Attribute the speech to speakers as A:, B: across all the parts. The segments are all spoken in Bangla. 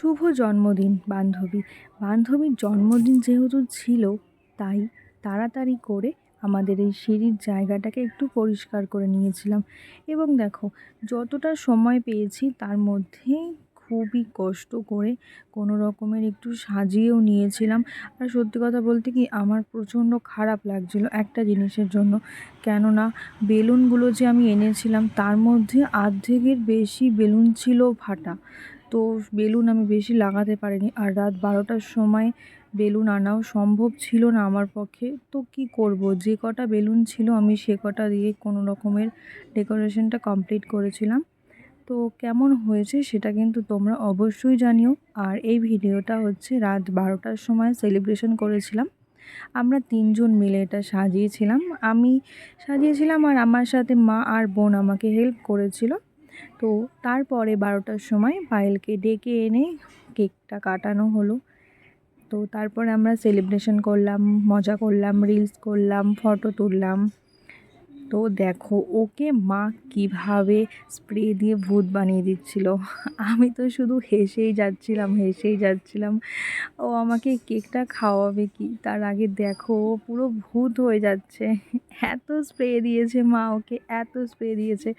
A: শুভ জন্মদিন বান্ধবীর জন্মদিন যেহেতু ছিল, তাই তাড়াতাড়ি করে আমাদের এই সিঁড়ির জায়গাটাকে একটু পরিষ্কার করে নিয়েছিলাম। এবং দেখো, যতটা সময় পেয়েছি তার মধ্যেই খুবই কষ্ট করে কোনো রকমের একটু সাজিয়েও নিয়েছিলাম। আর সত্যি কথা বলতে কি, আমার প্রচণ্ড খারাপ লাগছিল একটা জিনিসের জন্য, কেননা বেলুনগুলো যে আমি এনেছিলাম তার মধ্যে অর্ধেকের বেশি বেলুন ছিল ফাটা। তো বেলুন আমি বেশি লাগাতে পারিনি, আর রাত 12টার সময় বেলুন আনাও সম্ভব ছিল না আমার পক্ষে। তো কি করব, যে কটা বেলুন ছিল আমি সে কটা দিয়ে কোনো রকমের ডেকোরেশনটা কমপ্লিট করেছিলাম। তো কেমন হয়েছে সেটা কিন্তু তোমরা অবশ্যই জানিও। আর এই ভিডিওটা হচ্ছে রাত 12টার সময় সেলিব্রেশন করেছিলাম। আমরা 3 জন মিলে এটা সাজিয়েছিলাম। আমি সাজিয়েছিলাম আর আমার সাথে মা আর বোন আমাকে হেল্প করেছিল। তো তারপরে 12টার সময় পায়েলকে ডেকে এনে কেকটা কাটানো হলো। তো তারপরে আমরা সেলিব্রেশন করলাম, মজা করলাম, রিলস করলাম, ফটো তুললাম। তো দেখো, ওকে মা কিভাবে স্প্রে দিয়ে ভূত বানিয়ে দিচ্ছিল। আমি তো শুধু হেসেই যাচ্ছিলাম। ও আমাকে কেকটা খাওয়াবে কি তার আগে দেখো, ও পুরো ভূত হয়ে যাচ্ছে। এত স্প্রে দিয়েছে মা ওকে, এত স্প্রে দিয়েছে।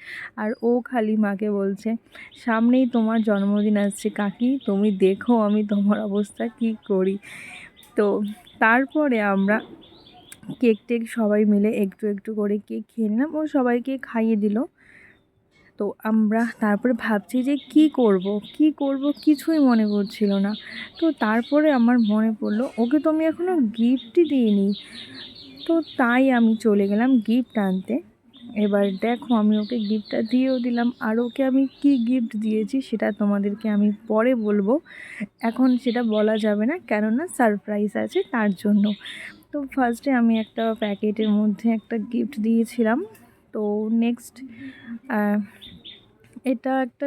A: আর ও খালি মাকে বলছে, সামনেই তোমার জন্মদিন আসছে কাকি, তুমি দেখো আমি তোমার অবস্থা কি করি। তো তারপরে আমরা কেক টেক সবাই মিলে একটু একটু করে কেক খেয়ে নিলাম, ও সবাইকে খাইয়ে দিল। তো আমরা তারপরে ভাবছি যে কি করব কিছুই মনে পড়ছিল না। তো তারপরে আমার মনে পড়লো, ওকে তো আমি এখনও গিফটই দিইনি। তো তাই আমি চলে গেলাম গিফট আনতে। এবার দেখো, আমি ওকে গিফটটা দিয়েও দিলাম। আর ওকে আমি কি গিফট দিয়েছি সেটা তোমাদেরকে আমি পরে বলবো, এখন সেটা বলা যাবে না, কেননা সারপ্রাইজ আছে তার জন্য। তো ফার্স্টে আমি একটা প্যাকেটের মধ্যে একটা গিফট দিয়েছিলাম। তো নেক্সট এটা একটা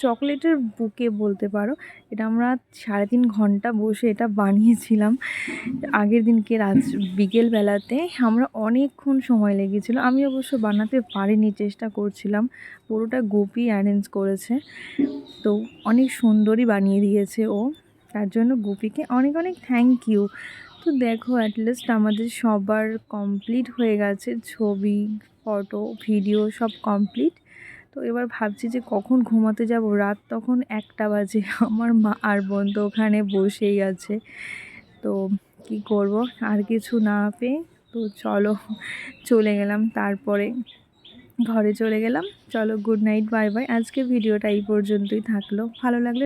A: চকলেটের বুকে বলতে পারো। এটা আমরা 3.5 ঘন্টা বসে এটা বানিয়েছিলাম। আগের দিনকে বিকেলবেলাতে আমরা অনেকক্ষণ সময় লেগেছিলো। আমি অবশ্য বানাতে পারিনি, চেষ্টা করছিলাম। পুরোটা গুপি অ্যারেঞ্জ করেছে, তো অনেক সুন্দরই বানিয়ে দিয়েছে ও। তার জন্য গুপিকে অনেক অনেক থ্যাংক ইউ। তো দেখো, অ্যাটলিস্ট আমাদের সবার কমপ্লিট হয়ে গেছে, ছবি, ফটো, ভিডিও সব কমপ্লিট। তো এবার ভাবছি যে কখন ঘুমাতে যাব। রাত তখন 1টা বাজে। আমার মা আর বোন তো ওখানে বসেই আছে। তো কি করব, আর কিছু না পেয়ে তো চলো চলে গেলাম। তারপরে ঘরে চলে গেলাম। চলো, গুড নাইট, বাই বাই। আজকে ভিডিওটা এই পর্যন্তই থাকলো। ভালো লাগলে